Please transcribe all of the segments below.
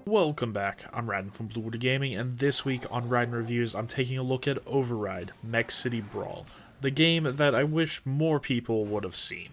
Welcome back, I'm Raiden from Blue Water Gaming, and this week on Raiden Reviews, I'm taking a look at Override, Mech City Brawl, the game that I wish more people would have seen.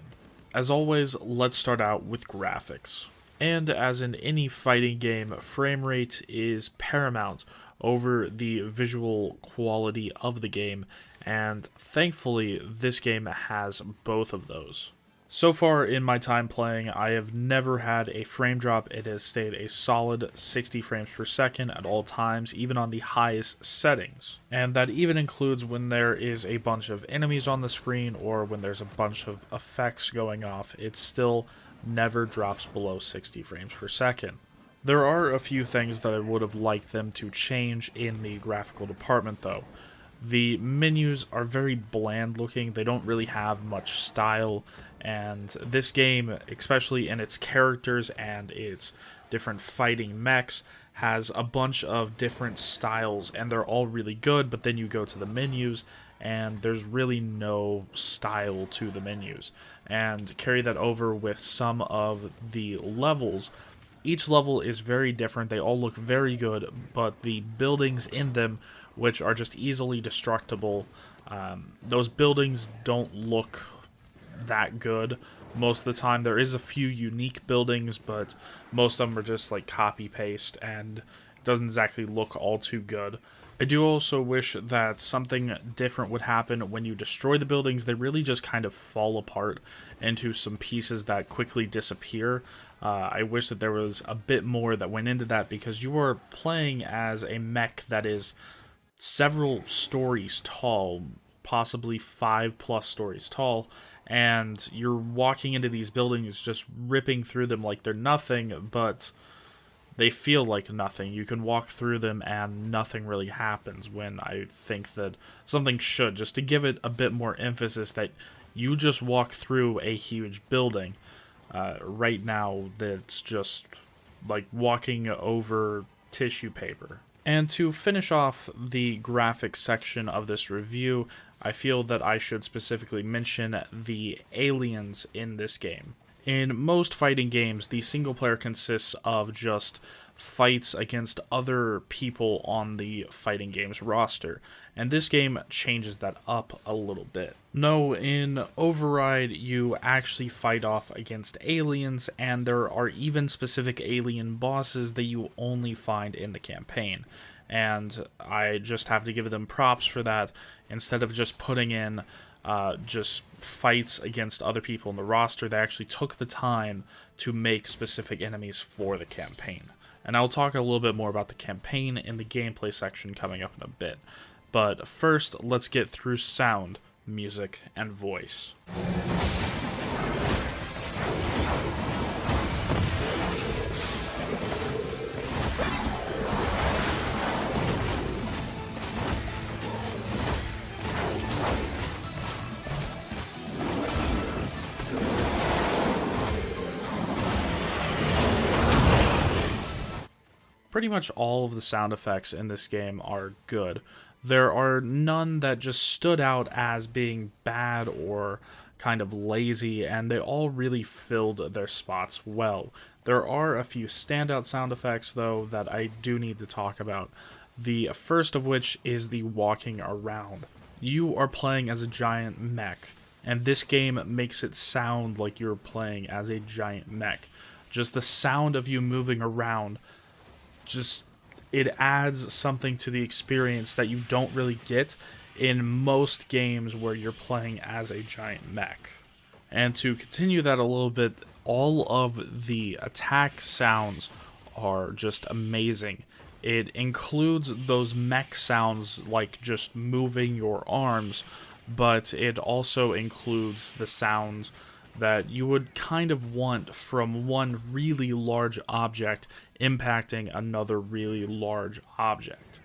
As always, let's start out with graphics. And as in any fighting game, frame rate is paramount over the visual quality of the game, and thankfully, this game has both of those. So far in my time playing, I have never had a frame drop. It has stayed a solid 60 frames per second at all times, even on the highest settings. And that even includes when there is a bunch of enemies on the screen or when there's a bunch of effects going off, it still never drops below 60 frames per second. There are a few things that I would have liked them to change in the graphical department though. The menus are very bland looking, they don't really have much style, and this game, especially in its characters and its different fighting mechs, has a bunch of different styles, and they're all really good, but then you go to the menus, and there's really no style to the menus. And carry that over with some of the levels. Each level is very different, they all look very good, but the buildings in them, which are just easily destructible, those buildings don't look that good most of the time. There is a few unique buildings, but most of them are just like copy paste, and it doesn't exactly look all too good. I do also wish that something different would happen when you destroy the buildings. They really just kind of fall apart into some pieces that quickly disappear. I wish that there was a bit more that went into that, because you are playing as a mech that is several stories tall, possibly 5+ stories tall, and you're walking into these buildings just ripping through them like they're nothing, but they feel like nothing. You can walk through them and nothing really happens, when I think that something should, just to give it a bit more emphasis that you just walk through a huge building. Right now, that's just like walking over tissue paper. And to finish off the graphics section of this review, I feel that I should specifically mention the aliens in this game. In most fighting games, the single player consists of just fights against other people on the fighting game's roster, and this game changes that up a little bit. No, in Override, you actually fight off against aliens, and there are even specific alien bosses that you only find in the campaign. And I just have to give them props for that. Instead of just putting in just fights against other people in the roster, they actually took the time to make specific enemies for the campaign. And I'll talk a little bit more about the campaign in the gameplay section coming up in a bit. But first, let's get through sound, music, and voice. Pretty much all of the sound effects in this game are good. There are none that just stood out as being bad or kind of lazy, and they all really filled their spots well. There are a few standout sound effects, though, that I do need to talk about. The first of which is the walking around. You are playing as a giant mech, and this game makes it sound like you're playing as a giant mech. Just the sound of you moving around, it adds something to the experience that you don't really get in most games where you're playing as a giant mech. And to continue that a little bit, all of the attack sounds are just amazing. It includes those mech sounds like just moving your arms, but it also includes the sounds that you would kind of want from one really large object impacting another really large object.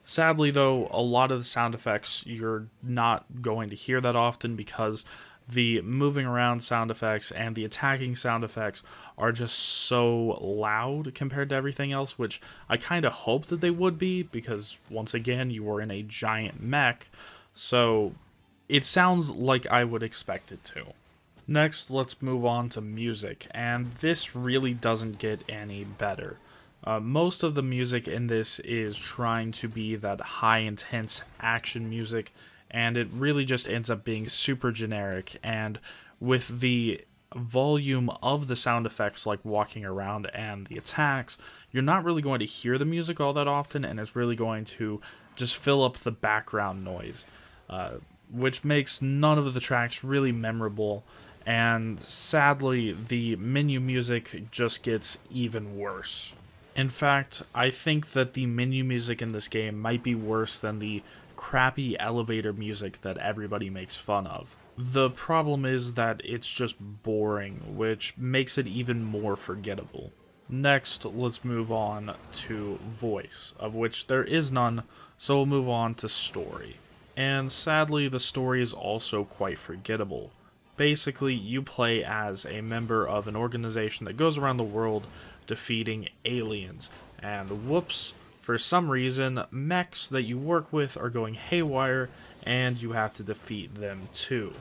Sadly though, a lot of the sound effects you're not going to hear that often, because the moving around sound effects and the attacking sound effects are just so loud compared to everything else, which I kind of hope that they would be, because once again, you are in a giant mech, so it sounds like I would expect it to. Next, let's move on to music, and this really doesn't get any better. Most of the music in this is trying to be that high intense action music, and it really just ends up being super generic, and with the volume of the sound effects like walking around and the attacks, you're not really going to hear the music all that often, and it's really going to just fill up the background noise, which makes none of the tracks really memorable, and sadly, the menu music just gets even worse. In fact, I think that the menu music in this game might be worse than the crappy elevator music that everybody makes fun of. The problem is that it's just boring, which makes it even more forgettable. Next, let's move on to voice, of which there is none, so we'll move on to story. And sadly, the story is also quite forgettable. Basically, you play as a member of an organization that goes around the world defeating aliens, and whoops, for some reason, mechs that you work with are going haywire, and you have to defeat them too.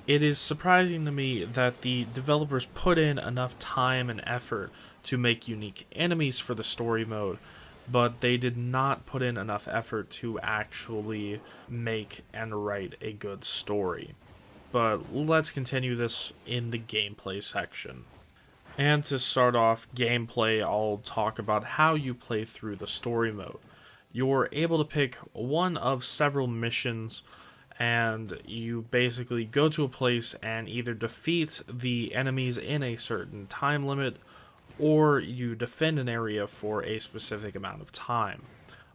It is surprising to me that the developers put in enough time and effort to make unique enemies for the story mode, but they did not put in enough effort to actually make and write a good story. But let's continue this in the gameplay section. And to start off gameplay, I'll talk about how you play through the story mode. You're able to pick one of several missions, and you basically go to a place and either defeat the enemies in a certain time limit, or you defend an area for a specific amount of time.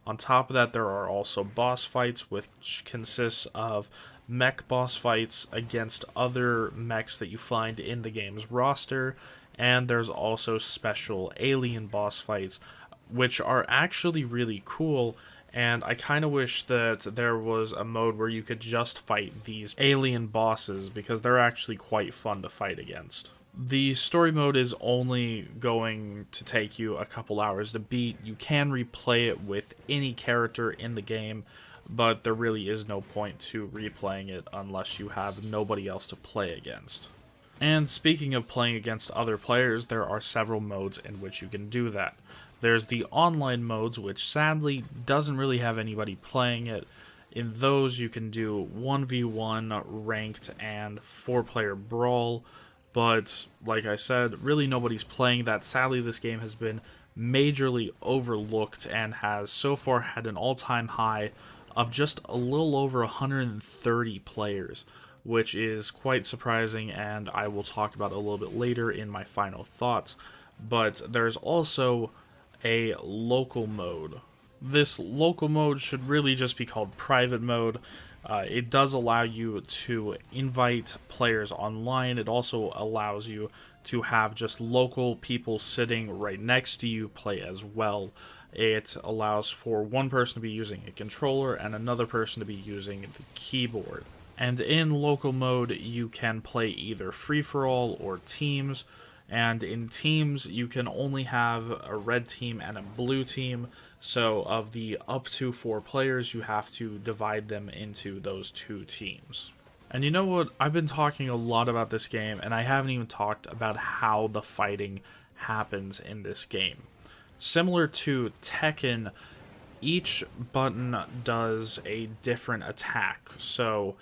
On top of that, there are also boss fights, which consists of mech boss fights against other mechs that you find in the game's roster, and there's also special alien boss fights, which are actually really cool, and I kind of wish that there was a mode where you could just fight these alien bosses, because they're actually quite fun to fight against. The story mode is only going to take you a couple hours to beat. You can replay it with any character in the game, but there really is no point to replaying it unless you have nobody else to play against. And speaking of playing against other players, there are several modes in which you can do that. There's the online modes, which sadly doesn't really have anybody playing it. In those, you can do 1v1 ranked and 4-player brawl, but like I said, really nobody's playing that. Sadly, this game has been majorly overlooked and has so far had an all-time high of just a little over 130 players, which is quite surprising, and I will talk about it a little bit later in my final thoughts. But there's also a local mode. This local mode should really just be called private mode. It does allow you to invite players online. It also allows you to have just local people sitting right next to you play as well. It allows for one person to be using a controller and another person to be using the keyboard. And in local mode, you can play either free-for-all or teams. And in teams, you can only have a red team and a blue team. So of the up to 4 players, you have to divide them into those 2 teams. And you know what? I've been talking a lot about this game, and I haven't even talked about how the fighting happens in this game. Similar to Tekken, each button does a different attack. So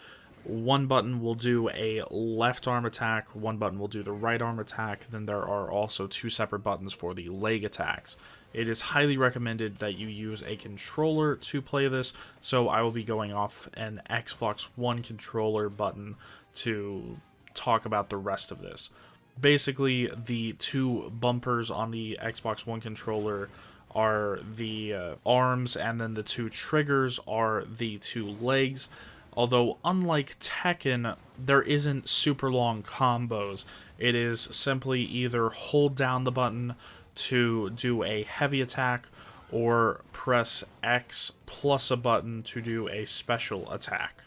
one button will do a left arm attack, one button will do the right arm attack, then there are also 2 separate buttons for the leg attacks. It is highly recommended that you use a controller to play this, so I will be going off an Xbox One controller button to talk about the rest of this. Basically, the 2 bumpers on the Xbox One controller are the arms, and then the 2 triggers are the 2 legs. Although, unlike Tekken, there isn't super long combos. It is simply either hold down the button to do a heavy attack, or press X plus a button to do a special attack.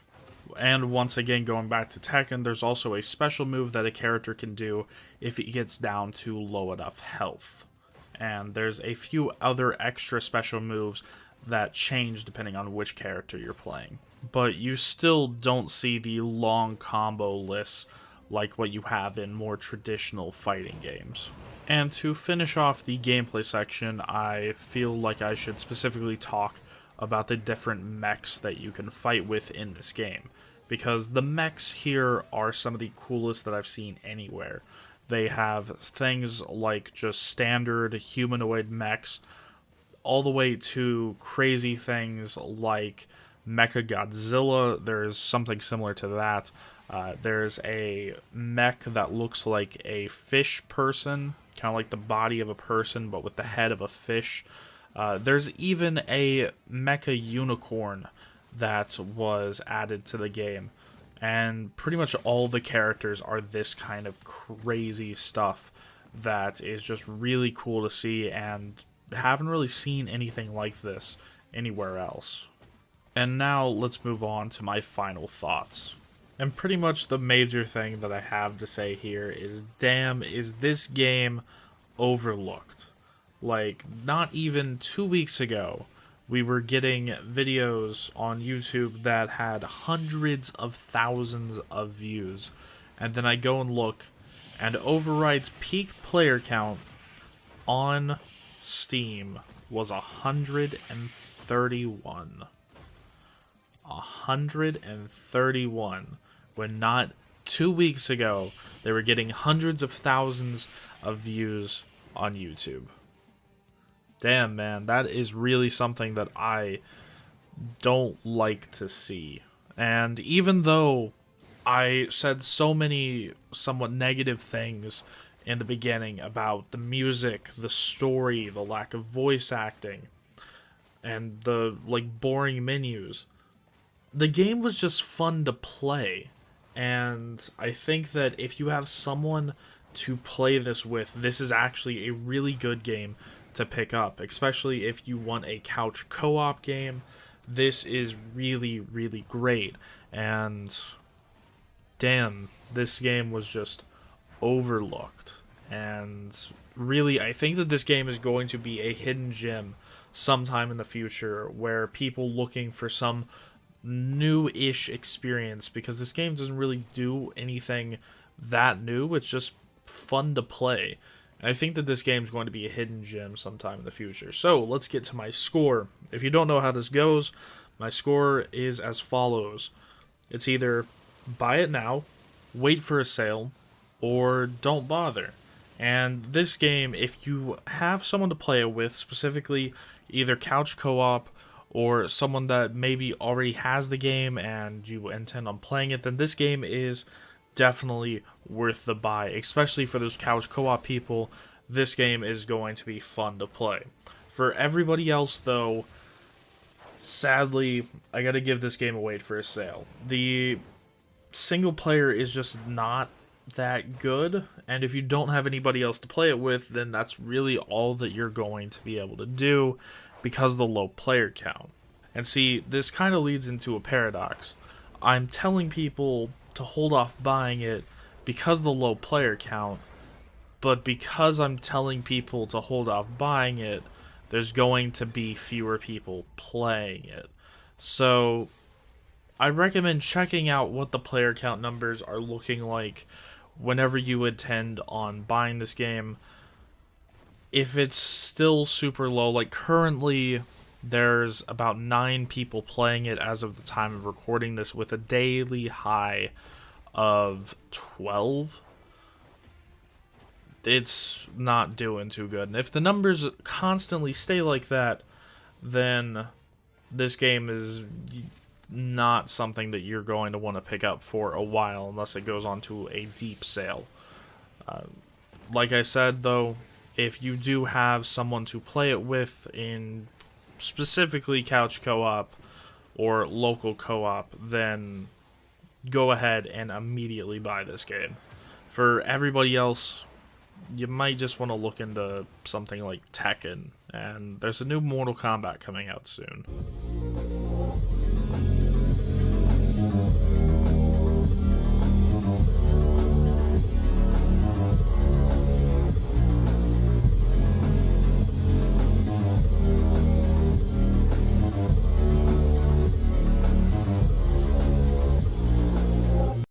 And once again, going back to Tekken, there's also a special move that a character can do if he gets down to low enough health. And there's a few other extra special moves that change depending on which character you're playing. but you still don't see the long combo lists like what you have in more traditional fighting games. And to finish off the gameplay section, I feel like I should specifically talk about the different mechs that you can fight with in this game, because the mechs here are some of the coolest that I've seen anywhere. They have things like just standard humanoid mechs, all the way to crazy things like Mecha Godzilla. There's something similar to that. There's a mech that looks like a fish person, kind of like the body of a person, but with the head of a fish. There's even a Mecha Unicorn that was added to the game. And pretty much all the characters are this kind of crazy stuff that is just really cool to see, and haven't really seen anything like this anywhere else. And now let's move on to my final thoughts. And pretty much the major thing that I have to say here is, damn, is this game overlooked. Like, not even 2 weeks ago, we were getting videos on YouTube that had hundreds of thousands of views. And then I go and look, and Override's peak player count on Steam was 131. 131. When not 2 weeks ago, they were getting hundreds of thousands of views on YouTube. Damn, man, that is really something that I don't like to see. And even though I said so many somewhat negative things in the beginning about the music, the story, the lack of voice acting, and the, like, boring menus, the game was just fun to play. And I think that if you have someone to play this with, this is actually a really good game to pick up, especially if you want a couch co-op game. This is really, really great. And damn, this game was just overlooked. And really, I think that this game is going to be a hidden gem sometime in the future, where people looking for some new-ish experience, because this game doesn't really do anything that new, it's just fun to play. And I think that this game is going to be a hidden gem sometime in the future. So let's get to my score. If you don't know how this goes, my score is as follows. It's either buy it now, wait for a sale, or don't bother. And this game, if you have someone to play it with, specifically either couch co-op or someone that maybe already has the game and you intend on playing it, then this game is definitely worth the buy, especially for those couch co-op people. This game is going to be fun to play. For everybody else, though, sadly, I gotta give this game a wait for a sale. The single player is just not that good, and if you don't have anybody else to play it with, then that's really all that you're going to be able to do because of the low player count. And see, this kind of leads into a paradox. I'm telling people to hold off buying it because of the low player count, but because I'm telling people to hold off buying it, there's going to be fewer people playing it. So I recommend checking out what the player count numbers are looking like whenever you intend on buying this game. If it's still super low, like currently there's about 9 people playing it as of the time of recording this, with a daily high of 12. It's not doing too good. And if the numbers constantly stay like that, then this game is not something that you're going to want to pick up for a while unless it goes on to a deep sale. Like I said, though, if you do have someone to play it with in specifically couch co-op or local co-op, then go ahead and immediately buy this game. For everybody else, you might just want to look into something like Tekken, and there's a new Mortal Kombat coming out soon.